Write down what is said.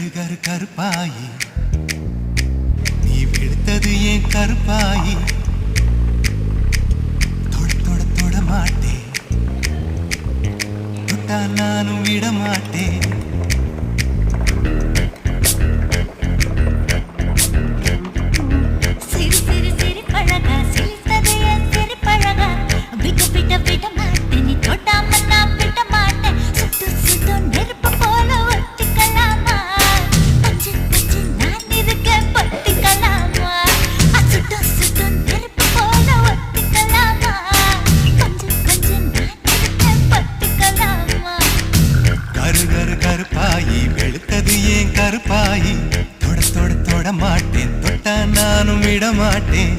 கரு கருப்பாயி நீ வெளுத்தது ஏன் கருப்பாயி தொட தொட தொட மாட்டேன் தொட்டா நானும் விட மாட்டேன் கருப்பாயி தொட தொட தொட மாட்டேன் தொட்டா நானும் விட மாட்டேன்